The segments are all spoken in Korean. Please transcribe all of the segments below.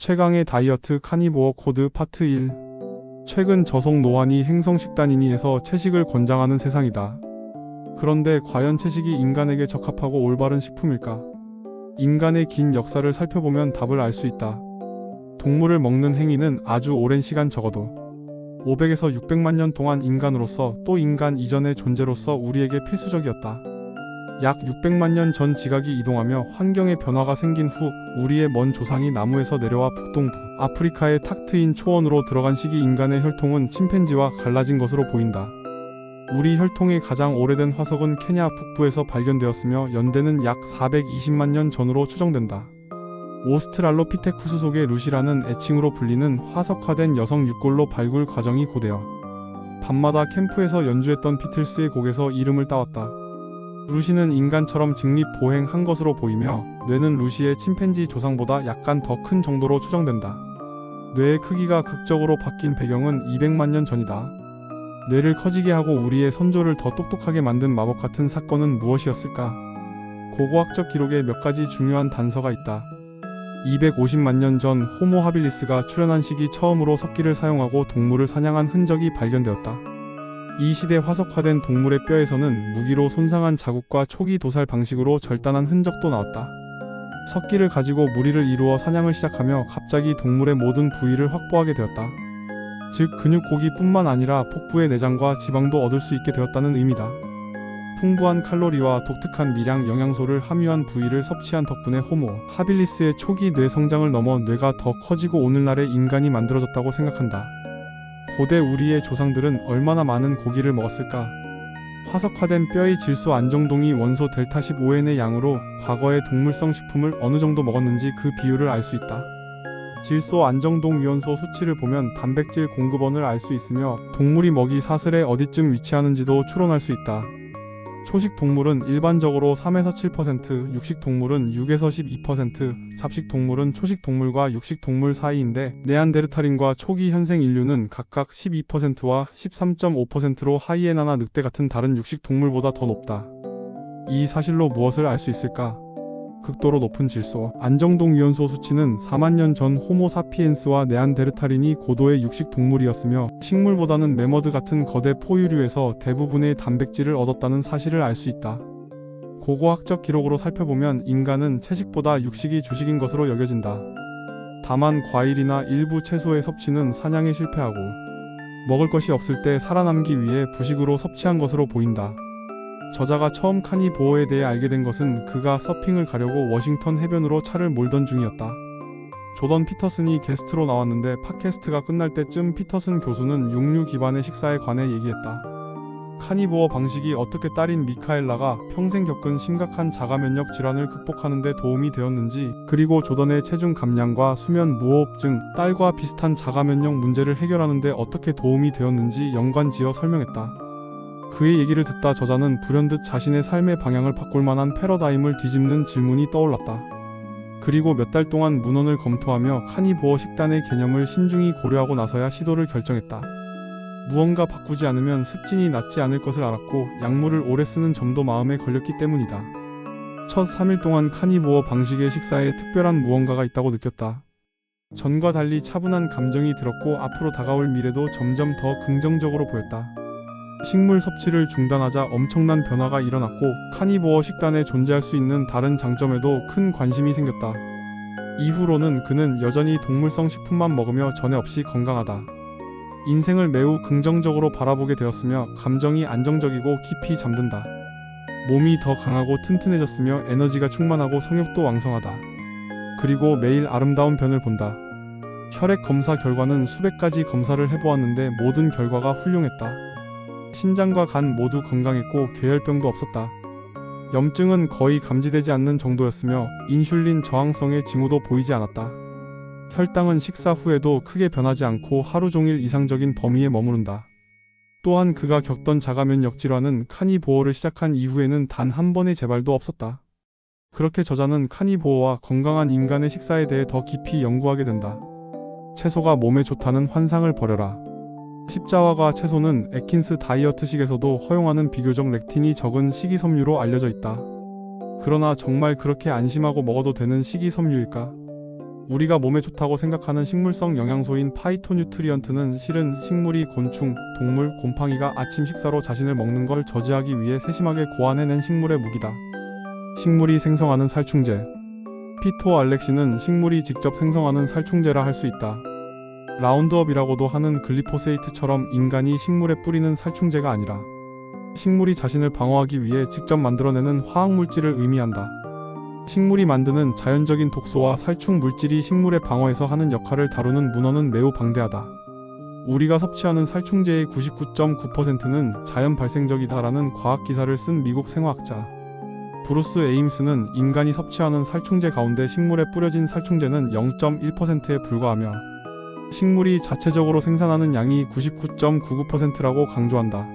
최강의 다이어트 카니보어 코드 파트 1. 최근 저속 노화니 행성식단이니에서 채식을 권장하는 세상이다. 그런데 과연 채식이 인간에게 적합하고 올바른 식품일까? 인간의 긴 역사를 살펴보면 답을 알 수 있다. 동물을 먹는 행위는 아주 오랜 시간, 적어도 500에서 600만 년 동안 인간으로서 또 인간 이전의 존재로서 우리에게 필수적이었다. 약 600만 년 전 지각이 이동하며 환경의 변화가 생긴 후 우리의 먼 조상이 나무에서 내려와 북동부 아프리카의 탁 트인 초원으로 들어간 시기 인간의 혈통은 침팬지와 갈라진 것으로 보인다. 우리 혈통의 가장 오래된 화석은 케냐 북부에서 발견되었으며 연대는 약 420만 년 전으로 추정된다. 오스트랄로피테쿠스 속의 루시라는 애칭으로 불리는 화석화된 여성 육골로 발굴 과정이 고되어 밤마다 캠프에서 연주했던 비틀스의 곡에서 이름을 따왔다. 루시는 인간처럼 직립보행한 것으로 보이며 뇌는 루시의 침팬지 조상보다 약간 더 큰 정도로 추정된다. 뇌의 크기가 극적으로 바뀐 배경은 200만 년 전이다. 뇌를 커지게 하고 우리의 선조를 더 똑똑하게 만든 마법 같은 사건은 무엇이었을까? 고고학적 기록에 몇 가지 중요한 단서가 있다. 250만 년 전 호모 하빌리스가 출현한 시기 처음으로 석기를 사용하고 동물을 사냥한 흔적이 발견되었다. 이 시대 화석화된 동물의 뼈에서는 무기로 손상한 자국과 초기 도살 방식으로 절단한 흔적도 나왔다. 석기를 가지고 무리를 이루어 사냥을 시작하며 갑자기 동물의 모든 부위를 확보하게 되었다. 즉 근육고기뿐만 아니라 복부의 내장과 지방도 얻을 수 있게 되었다는 의미다. 풍부한 칼로리와 독특한 미량 영양소를 함유한 부위를 섭취한 덕분에 호모 하빌리스의 초기 뇌 성장을 넘어 뇌가 더 커지고 오늘날의 인간이 만들어졌다고 생각한다. 고대 우리의 조상들은 얼마나 많은 고기를 먹었을까? 화석화된 뼈의 질소 안정동이 원소 델타15N의 양으로 과거의 동물성 식품을 어느 정도 먹었는지 그 비율을 알 수 있다. 질소 안정동 위원소 수치를 보면 단백질 공급원을 알 수 있으며 동물이 먹이 사슬에 어디쯤 위치하는지도 추론할 수 있다. 초식 동물은 일반적으로 3에서 7%, 육식 동물은 6에서 12%, 잡식 동물은 초식 동물과 육식 동물 사이인데 네안데르탈인과 초기 현생 인류는 각각 12%와 13.5%로 하이에나나 늑대 같은 다른 육식 동물보다 더 높다. 이 사실로 무엇을 알 수 있을까? 극도로 높은 질소 안정동 위원소 수치는 4만 년 전 호모 사피엔스와 네안데르탈인이 고도의 육식 동물이었으며 식물보다는 매머드 같은 거대 포유류에서 대부분의 단백질을 얻었다는 사실을 알 수 있다. 고고학적 기록으로 살펴보면 인간은 채식보다 육식이 주식인 것으로 여겨진다. 다만 과일이나 일부 채소의 섭취는 사냥에 실패하고 먹을 것이 없을 때 살아남기 위해 부식으로 섭취한 것으로 보인다. 저자가 처음 카니보어에 대해 알게 된 것은 그가 서핑을 가려고 워싱턴 해변으로 차를 몰던 중이었다. 조던 피터슨이 게스트로 나왔는데 팟캐스트가 끝날 때쯤 피터슨 교수는 육류 기반의 식사에 관해 얘기했다. 카니보어 방식이 어떻게 딸인 미카엘라가 평생 겪은 심각한 자가면역 질환을 극복하는 데 도움이 되었는지, 그리고 조던의 체중 감량과 수면 무호흡증, 딸과 비슷한 자가면역 문제를 해결하는 데 어떻게 도움이 되었는지 연관지어 설명했다. 그의 얘기를 듣다 저자는 불현듯 자신의 삶의 방향을 바꿀 만한 패러다임을 뒤집는 질문이 떠올랐다. 그리고 몇 달 동안 문헌을 검토하며 카니보어 식단의 개념을 신중히 고려하고 나서야 시도를 결정했다. 무언가 바꾸지 않으면 습진이 낫지 않을 것을 알았고 약물을 오래 쓰는 점도 마음에 걸렸기 때문이다. 첫 3일 동안 카니보어 방식의 식사에 특별한 무언가가 있다고 느꼈다. 전과 달리 차분한 감정이 들었고 앞으로 다가올 미래도 점점 더 긍정적으로 보였다. 식물 섭취를 중단하자 엄청난 변화가 일어났고 카니보어 식단에 존재할 수 있는 다른 장점에도 큰 관심이 생겼다. 이후로는 그는 여전히 동물성 식품만 먹으며 전에 없이 건강하다. 인생을 매우 긍정적으로 바라보게 되었으며 감정이 안정적이고 깊이 잠든다. 몸이 더 강하고 튼튼해졌으며 에너지가 충만하고 성욕도 왕성하다. 그리고 매일 아름다운 변을 본다. 혈액 검사 결과는 수백 가지 검사를 해보았는데 모든 결과가 훌륭했다. 신장과 간 모두 건강했고 괴혈병도 없었다. 염증은 거의 감지되지 않는 정도였으며 인슐린 저항성의 징후도 보이지 않았다. 혈당은 식사 후에도 크게 변하지 않고 하루 종일 이상적인 범위에 머무른다. 또한 그가 겪던 자가면역 질환은 카니보어를 시작한 이후에는 단 한 번의 재발도 없었다. 그렇게 저자는 카니보어와 건강한 인간의 식사에 대해 더 깊이 연구하게 된다. 채소가 몸에 좋다는 환상을 버려라. 십자화과 채소는 애킨스 다이어트식에서도 허용하는 비교적 렉틴이 적은 식이섬유로 알려져 있다. 그러나 정말 그렇게 안심하고 먹어도 되는 식이섬유일까? 우리가 몸에 좋다고 생각하는 식물성 영양소인 파이토뉴트리언트는 실은 식물이 곤충, 동물, 곰팡이가 아침 식사로 자신을 먹는 걸 저지하기 위해 세심하게 고안해낸 식물의 무기다. 식물이 생성하는 살충제. 피토알렉신은 식물이 직접 생성하는 살충제라 할 수 있다. 라운드업이라고도 하는 글리포세이트처럼 인간이 물에 뿌리는 살충제가 아니라 식물이 자신을 방어하기 위해 직접 만들어내는 화학물질을 의미한다. 식물이 만드는 자연적인 독소와 살충 물질이 식물의 방어에서 하는 역할을 다루는 문헌은 매우 방대하다. 우리가 섭취하는 살충제의 99.9%는 자연 발생적이다라는 과학 기사를 쓴 미국 생화학자 브루스 에임스는 인간이 섭취하는 살충제 가운데 식물에 뿌려진 살충제는 0.1%에 불과하며 식물이 자체적으로 생산하는 양이 99.99%라고 강조한다.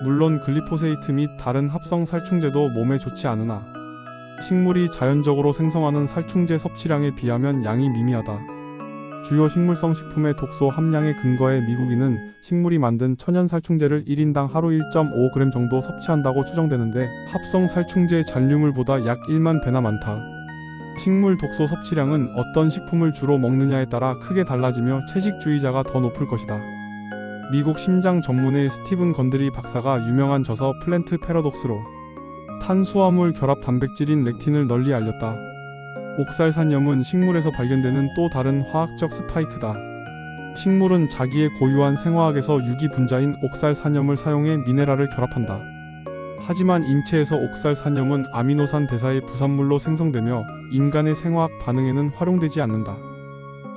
물론 글리포세이트 및 다른 합성 살충제도 몸에 좋지 않으나 식물이 자연적으로 생성하는 살충제 섭취량에 비하면 양이 미미하다. 주요 식물성 식품의 독소 함량에 근거해 미국인은 식물이 만든 천연 살충제를 1인당 하루 1.5g 정도 섭취한다고 추정되는데 합성 살충제 잔류물보다 약 1만 배나 많다. 식물 독소 섭취량은 어떤 식품을 주로 먹느냐에 따라 크게 달라지며 채식주의자가 더 높을 것이다. 미국 심장 전문의 스티븐 건드리 박사가 유명한 저서 플랜트 패러독스로 탄수화물 결합 단백질인 렉틴을 널리 알렸다. 옥살산염은 식물에서 발견되는 또 다른 화학적 스파이크다. 식물은 자기의 고유한 생화학에서 유기분자인 옥살산염을 사용해 미네랄을 결합한다. 하지만 인체에서 옥살산염은 아미노산 대사의 부산물로 생성되며 인간의 생화학 반응에는 활용되지 않는다.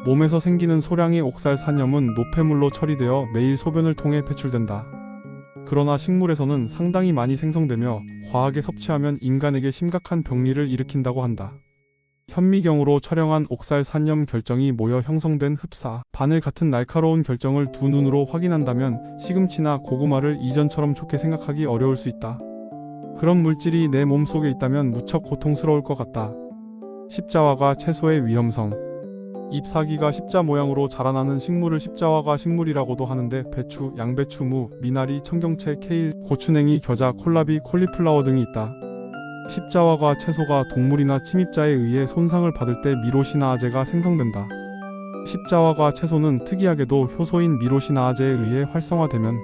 몸에서 생기는 소량의 옥살산염은 노폐물로 처리되어 매일 소변을 통해 배출된다. 그러나 식물에서는 상당히 많이 생성되며 과하게 섭취하면 인간에게 심각한 병리를 일으킨다고 한다. 현미경으로 촬영한 옥살산염 결정이 모여 형성된 흡사, 바늘 같은 날카로운 결정을 두 눈으로 확인한다면 시금치나 고구마를 이전처럼 좋게 생각하기 어려울 수 있다. 그런 물질이 내 몸속에 있다면 무척 고통스러울 것 같다. 십자화과 채소의 위험성. 잎사귀가 십자 모양으로 자라나는 식물을 십자화과 식물이라고도 하는데 배추, 양배추, 무, 미나리, 청경채, 케일, 고추냉이, 겨자, 콜라비, 콜리플라워 등이 있다. 십자화과 채소가 동물이나 침입자에 의해 손상을 받을 때 미로시나아제가 생성된다. 십자화과 채소는 특이하게도 효소인 미로시나아제에 의해 활성화되면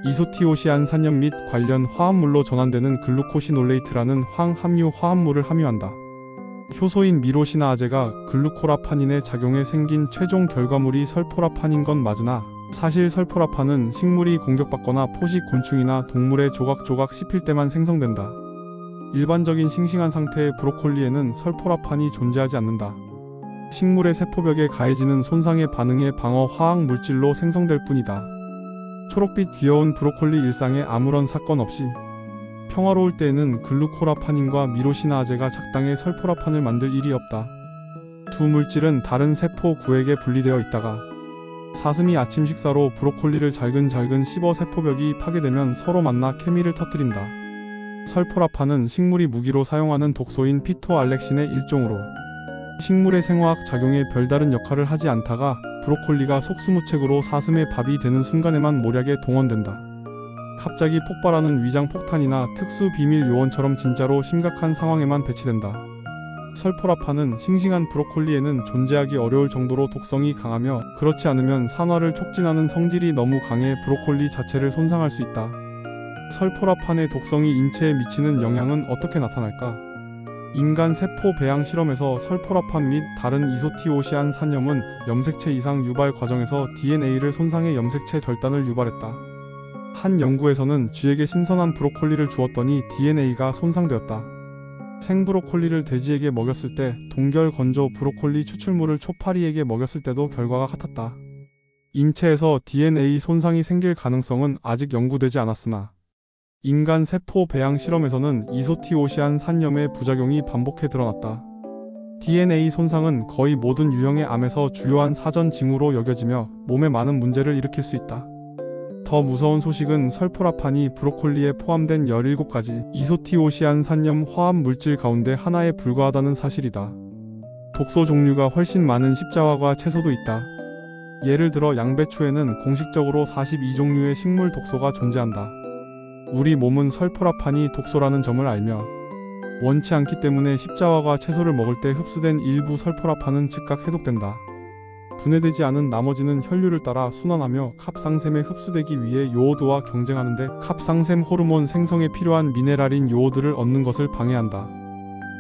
이소티오시안산염 및 관련 화합물로 전환되는 글루코시놀레이트라는 황함유 화합물을 함유한다. 효소인 미로시나아제가 글루코라파닌의 작용에 생긴 최종 결과물이 설포라판인 건 맞으나 사실 설포라판은 식물이 공격받거나 포식 곤충이나 동물의 조각조각 씹힐 때만 생성된다. 일반적인 싱싱한 상태의 브로콜리에는 설포라판이 존재하지 않는다. 식물의 세포벽에 가해지는 손상에 반응해 방어 화학 물질로 생성될 뿐이다. 초록빛 귀여운 브로콜리 일상에 아무런 사건 없이 평화로울 때에는 글루코라파닌과 미로시나아제가 작당해 설포라판을 만들 일이 없다. 두 물질은 다른 세포 구획에 분리되어 있다가 사슴이 아침 식사로 브로콜리를 잘근잘근 씹어 세포벽이 파괴되면 서로 만나 케미를 터뜨린다. 설포라판은 식물이 무기로 사용하는 독소인 피토알렉신의 일종으로 식물의 생화학 작용에 별다른 역할을 하지 않다가 브로콜리가 속수무책으로 사슴의 밥이 되는 순간에만 모략에 동원된다. 갑자기 폭발하는 위장 폭탄이나 특수 비밀 요원처럼 진짜로 심각한 상황에만 배치된다. 설포라판은 싱싱한 브로콜리에는 존재하기 어려울 정도로 독성이 강하며 그렇지 않으면 산화를 촉진하는 성질이 너무 강해 브로콜리 자체를 손상할 수 있다. 설포라판의 독성이 인체에 미치는 영향은 어떻게 나타날까? 인간 세포 배양 실험에서 설포라판 및 다른 이소티오시안 산염은 염색체 이상 유발 과정에서 DNA를 손상해 염색체 절단을 유발했다. 한 연구에서는 쥐에게 신선한 브로콜리를 주었더니 DNA가 손상되었다. 생브로콜리를 돼지에게 먹였을 때 동결 건조 브로콜리 추출물을 초파리에게 먹였을 때도 결과가 같았다. 인체에서 DNA 손상이 생길 가능성은 아직 연구되지 않았으나 인간 세포 배양 실험에서는 이소티오시안 산염의 부작용이 반복해 드러났다. DNA 손상은 거의 모든 유형의 암에서 주요한 사전 징후로 여겨지며 몸에 많은 문제를 일으킬 수 있다. 더 무서운 소식은 설포라판이 브로콜리에 포함된 17가지 이소티오시안 산염 화합 물질 가운데 하나에 불과하다는 사실이다. 독소 종류가 훨씬 많은 십자화과 채소도 있다. 예를 들어 양배추에는 공식적으로 42종류의 식물 독소가 존재한다. 우리 몸은 설포라판이 독소라는 점을 알며 원치 않기 때문에 십자화과 채소를 먹을 때 흡수된 일부 설포라판은 즉각 해독된다. 분해되지 않은 나머지는 혈류를 따라 순환하며 갑상샘에 흡수되기 위해 요오드와 경쟁하는데 갑상샘 호르몬 생성에 필요한 미네랄인 요오드를 얻는 것을 방해한다.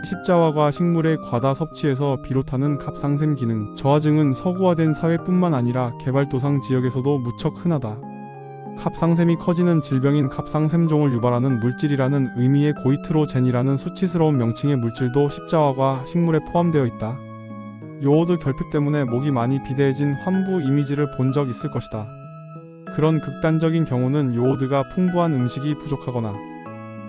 십자화과 식물의 과다 섭취에서 비롯하는 갑상샘 기능 저하증은 서구화된 사회뿐만 아니라 개발도상 지역에서도 무척 흔하다. 갑상샘이 커지는 질병인 갑상샘종을 유발하는 물질이라는 의미의 고이트로젠이라는 수치스러운 명칭의 물질도 십자화과 식물에 포함되어 있다. 요오드 결핍 때문에 목이 많이 비대해진 환부 이미지를 본 적 있을 것이다. 그런 극단적인 경우는 요오드가 풍부한 음식이 부족하거나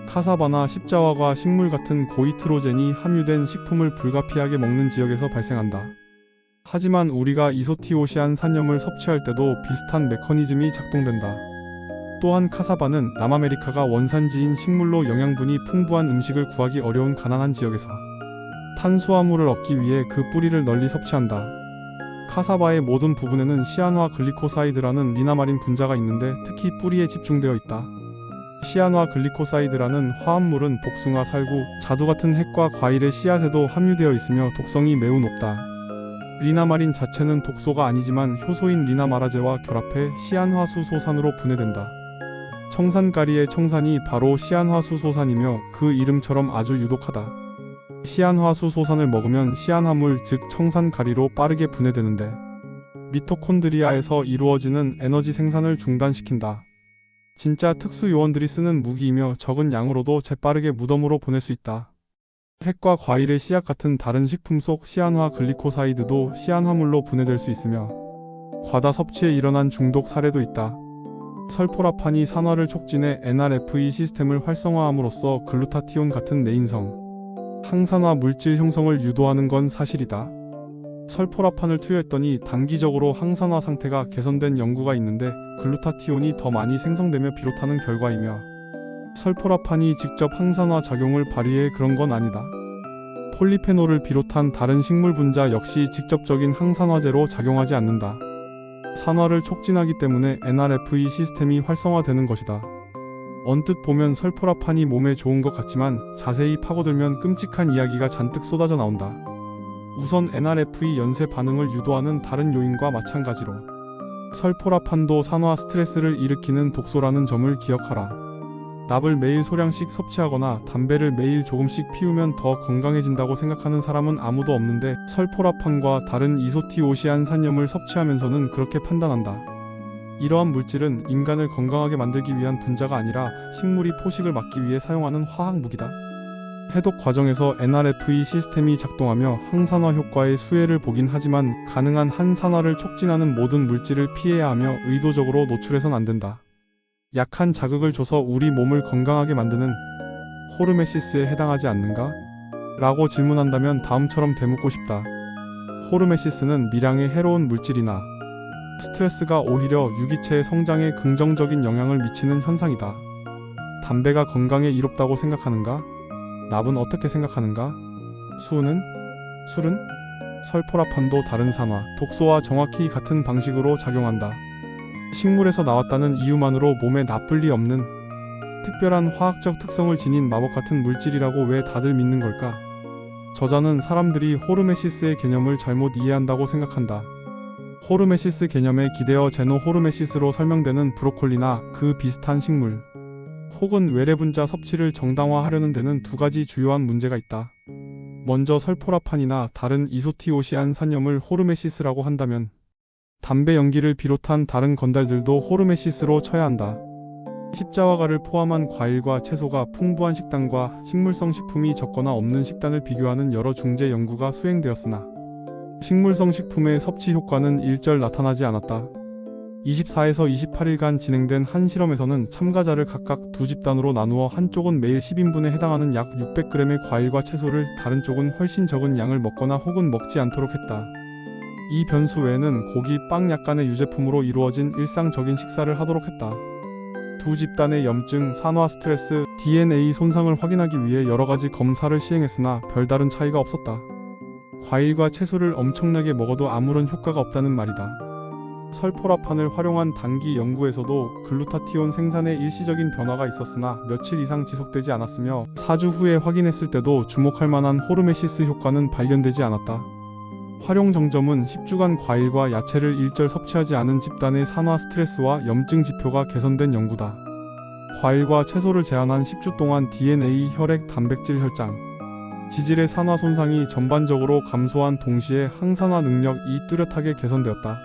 카사바나 십자화과 식물 같은 고이트로젠이 함유된 식품을 불가피하게 먹는 지역에서 발생한다. 하지만 우리가 이소티오시안 산염을 섭취할 때도 비슷한 메커니즘이 작동된다. 또한 카사바는 남아메리카가 원산지인 식물로 영양분이 풍부한 음식을 구하기 어려운 가난한 지역에서 탄수화물을 얻기 위해 그 뿌리를 널리 섭취한다. 카사바의 모든 부분에는 시안화 글리코사이드라는 리나마린 분자가 있는데 특히 뿌리에 집중되어 있다. 시안화 글리코사이드라는 화합물은 복숭아, 살구, 자두 같은 핵과 과일의 씨앗에도 함유되어 있으며 독성이 매우 높다. 리나마린 자체는 독소가 아니지만 효소인 리나마라제와 결합해 시안화수소산으로 분해된다. 청산가리의 청산이 바로 시안화수소산이며 그 이름처럼 아주 유독하다. 시안화수소산을 먹으면 시안화물 즉 청산가리로 빠르게 분해되는데 미토콘드리아에서 이루어지는 에너지 생산을 중단시킨다. 진짜 특수 요원들이 쓰는 무기이며 적은 양으로도 재빠르게 무덤으로 보낼 수 있다. 핵과 과일의 씨앗 같은 다른 식품 속 시안화 글리코사이드도 시안화물로 분해될 수 있으며 과다 섭취에 일어난 중독 사례도 있다. 설포라판이 산화를 촉진해 NRF2 시스템을 활성화함으로써 글루타티온 같은 내인성 항산화 물질 형성을 유도하는 건 사실이다. 설포라판을 투여했더니 단기적으로 항산화 상태가 개선된 연구가 있는데 글루타티온이 더 많이 생성되며 비롯하는 결과이며 설포라판이 직접 항산화 작용을 발휘해 그런 건 아니다. 폴리페놀을 비롯한 다른 식물 분자 역시 직접적인 항산화제로 작용하지 않는다. 산화를 촉진하기 때문에 NRF2 시스템이 활성화되는 것이다. 언뜻 보면 설포라판이 몸에 좋은 것 같지만 자세히 파고들면 끔찍한 이야기가 잔뜩 쏟아져 나온다. 우선 NRF2 연쇄 반응을 유도하는 다른 요인과 마찬가지로 설포라판도 산화 스트레스를 일으키는 독소라는 점을 기억하라. 납을 매일 소량씩 섭취하거나 담배를 매일 조금씩 피우면 더 건강해진다고 생각하는 사람은 아무도 없는데 설포라판과 다른 이소티오시안 산염을 섭취하면서는 그렇게 판단한다. 이러한 물질은 인간을 건강하게 만들기 위한 분자가 아니라 식물이 포식을 막기 위해 사용하는 화학 무기다. 해독 과정에서 NRF2 시스템이 작동하며 항산화 효과의 수혜를 보긴 하지만 가능한 항산화를 촉진하는 모든 물질을 피해야 하며 의도적으로 노출해선 안 된다. 약한 자극을 줘서 우리 몸을 건강하게 만드는 호르메시스에 해당하지 않는가? 라고 질문한다면 다음처럼 되묻고 싶다. 호르메시스는 밀양에 해로운 물질이나 스트레스가 오히려 유기체의 성장에 긍정적인 영향을 미치는 현상이다. 담배가 건강에 이롭다고 생각하는가? 납은 어떻게 생각하는가? 술은? 설포라판도 다른 산화, 독소와 정확히 같은 방식으로 작용한다. 식물에서 나왔다는 이유만으로 몸에 나쁠 리 없는 특별한 화학적 특성을 지닌 마법 같은 물질이라고 왜 다들 믿는 걸까? 저자는 사람들이 호르메시스의 개념을 잘못 이해한다고 생각한다. 호르메시스 개념에 기대어 제노호르메시스로 설명되는 브로콜리나 그 비슷한 식물 혹은 외래분자 섭취를 정당화하려는 데는 두 가지 주요한 문제가 있다. 먼저 설포라판이나 다른 이소티오시안 산염을 호르메시스라고 한다면 담배 연기를 비롯한 다른 건달들도 호르메시스로 쳐야 한다. 십자화과를 포함한 과일과 채소가 풍부한 식단과 식물성 식품이 적거나 없는 식단을 비교하는 여러 중재 연구가 수행되었으나 식물성 식품의 섭취 효과는 일절 나타나지 않았다. 24에서 28일간 진행된 한 실험에서는 참가자를 각각 두 집단으로 나누어 한쪽은 매일 10인분에 해당하는 약 600g의 과일과 채소를 다른 쪽은 훨씬 적은 양을 먹거나 혹은 먹지 않도록 했다. 이 변수 외에는 고기, 빵 약간의 유제품으로 이루어진 일상적인 식사를 하도록 했다. 두 집단의 염증, 산화 스트레스, DNA 손상을 확인하기 위해 여러가지 검사를 시행했으나 별다른 차이가 없었다. 과일과 채소를 엄청나게 먹어도 아무런 효과가 없다는 말이다. 설포라판을 활용한 단기 연구에서도 글루타티온 생산에 일시적인 변화가 있었으나 며칠 이상 지속되지 않았으며 4주 후에 확인했을 때도 주목할 만한 호르메시스 효과는 발견되지 않았다. 활용 정점은 10주간 과일과 야채를 일절 섭취하지 않은 집단의 산화 스트레스와 염증 지표가 개선된 연구다. 과일과 채소를 제한한 10주 동안 DNA, 혈액, 단백질 혈장, 지질의 산화 손상이 전반적으로 감소한 동시에 항산화 능력이 뚜렷하게 개선되었다.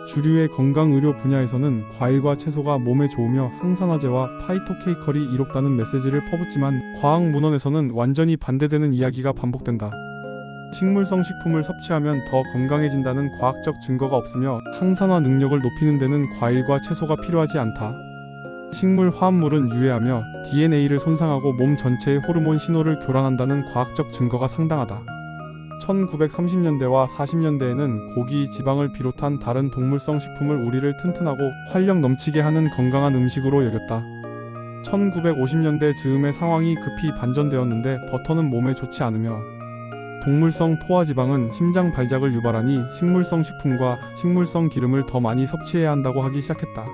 주류의 건강의료 분야에서는 과일과 채소가 몸에 좋으며 항산화제와 파이토케이컬이 이롭다는 메시지를 퍼붓지만 과학문헌에서는 완전히 반대되는 이야기가 반복된다. 식물성 식품을 섭취하면 더 건강해진다는 과학적 증거가 없으며 항산화 능력을 높이는 데는 과일과 채소가 필요하지 않다. 식물 화합물은 유해하며 DNA를 손상하고 몸 전체의 호르몬 신호를 교란한다는 과학적 증거가 상당하다. 1930년대와 40년대에는 고기, 지방을 비롯한 다른 동물성 식품을 우리를 튼튼하고 활력 넘치게 하는 건강한 음식으로 여겼다. 1950년대 즈음에 상황이 급히 반전되었는데 버터는 몸에 좋지 않으며 동물성 포화지방은 심장 발작을 유발하니 식물성 식품과 식물성 기름을 더 많이 섭취해야 한다고 하기 시작했다.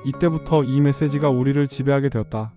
이때부터 이 메시지가 우리를 지배하게 되었다.